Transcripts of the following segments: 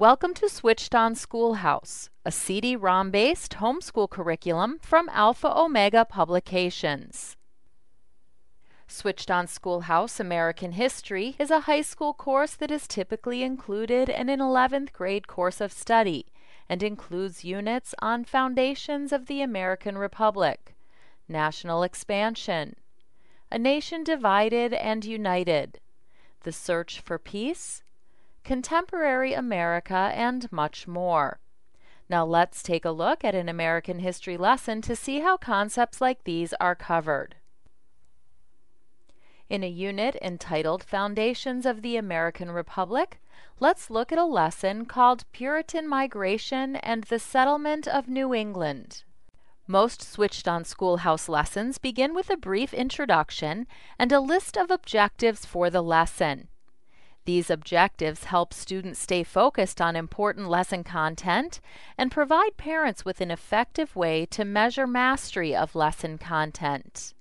Welcome to Switched On Schoolhouse, a CD-ROM-based homeschool curriculum from Alpha Omega Publications. Switched On Schoolhouse American History is a high school course that is typically included in an 11th grade course of study and includes units on foundations of the American Republic, national expansion, a nation divided and united, the search for peace, contemporary America, and much more. Now let's take a look at an American history lesson to see how concepts like these are covered. In a unit entitled Foundations of the American Republic, let's look at a lesson called Puritan Migration and the Settlement of New England. Most Switched On Schoolhouse lessons begin with a brief introduction and a list of objectives for the lesson. These objectives help students stay focused on important lesson content and provide parents with an effective way to measure mastery of lesson content.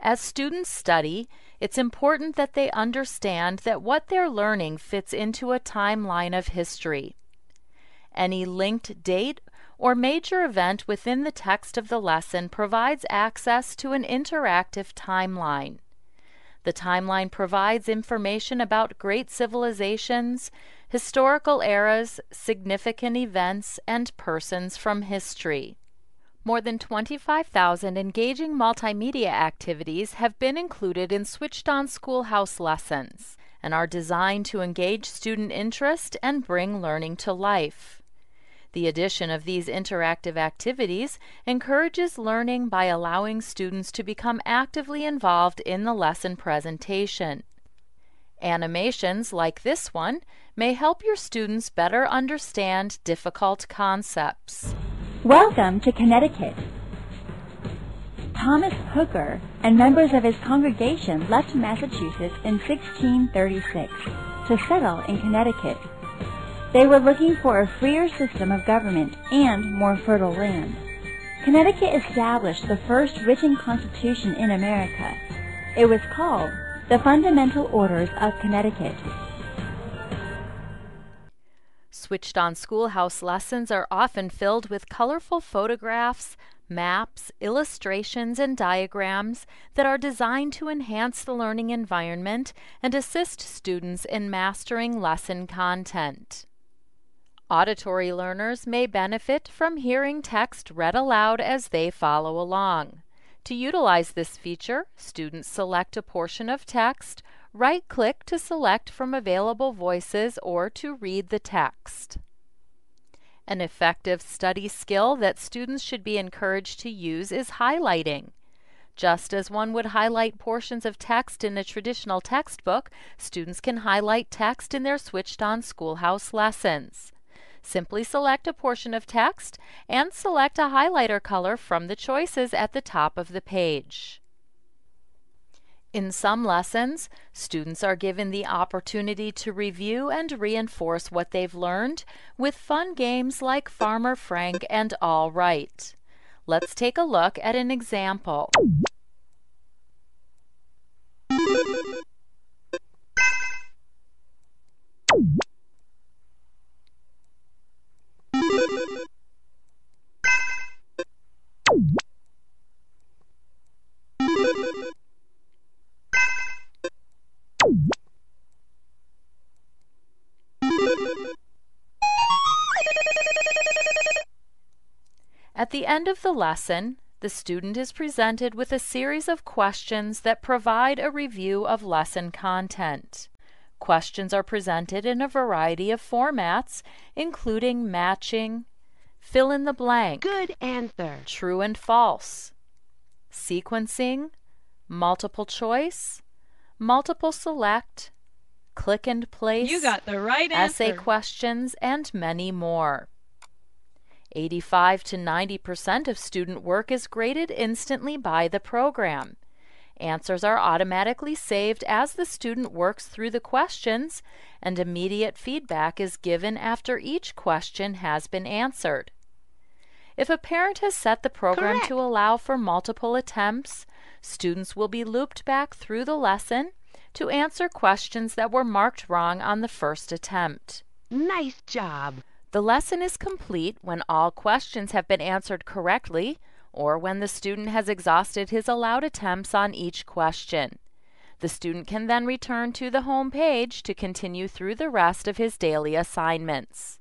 As students study, it's important that they understand that what they're learning fits into a timeline of history. Any linked date or major event within the text of the lesson provides access to an interactive timeline. The timeline provides information about great civilizations, historical eras, significant events, and persons from history. More than 25,000 engaging multimedia activities have been included in Switched On Schoolhouse lessons and are designed to engage student interest and bring learning to life. The addition of these interactive activities encourages learning by allowing students to become actively involved in the lesson presentation. Animations like this one may help your students better understand difficult concepts. Welcome to Connecticut. Thomas Hooker and members of his congregation left Massachusetts in 1636 to settle in Connecticut. They were looking for a freer system of government and more fertile land. Connecticut established the first written constitution in America. It was called the Fundamental Orders of Connecticut. Switched On Schoolhouse lessons are often filled with colorful photographs, maps, illustrations, and diagrams that are designed to enhance the learning environment and assist students in mastering lesson content. Auditory learners may benefit from hearing text read aloud as they follow along. To utilize this feature, students select a portion of text, right-click to select from available voices or to read the text. An effective study skill that students should be encouraged to use is highlighting. Just as one would highlight portions of text in a traditional textbook, students can highlight text in their Switched On Schoolhouse lessons. Simply select a portion of text and select a highlighter color from the choices at the top of the page. In some lessons, students are given the opportunity to review and reinforce what they've learned with fun games like Farmer Frank and All Right. Let's take a look at an example. At the end of the lesson, the student is presented with a series of questions that provide a review of lesson content. Questions are presented in a variety of formats, including matching, fill in the blank, good answer, true and false, sequencing, multiple choice, multiple select, click and place, you got the right answer, essay questions, and many more. 85 to 90% of student work is graded instantly by the program. Answers are automatically saved as the student works through the questions, and immediate feedback is given after each question has been answered. If a parent has set the program Correct. to allow for multiple attempts, students will be looped back through the lesson to answer questions that were marked wrong on the first attempt. Nice job. The lesson is complete when all questions have been answered correctly or when the student has exhausted his allowed attempts on each question. The student can then return to the home page to continue through the rest of his daily assignments.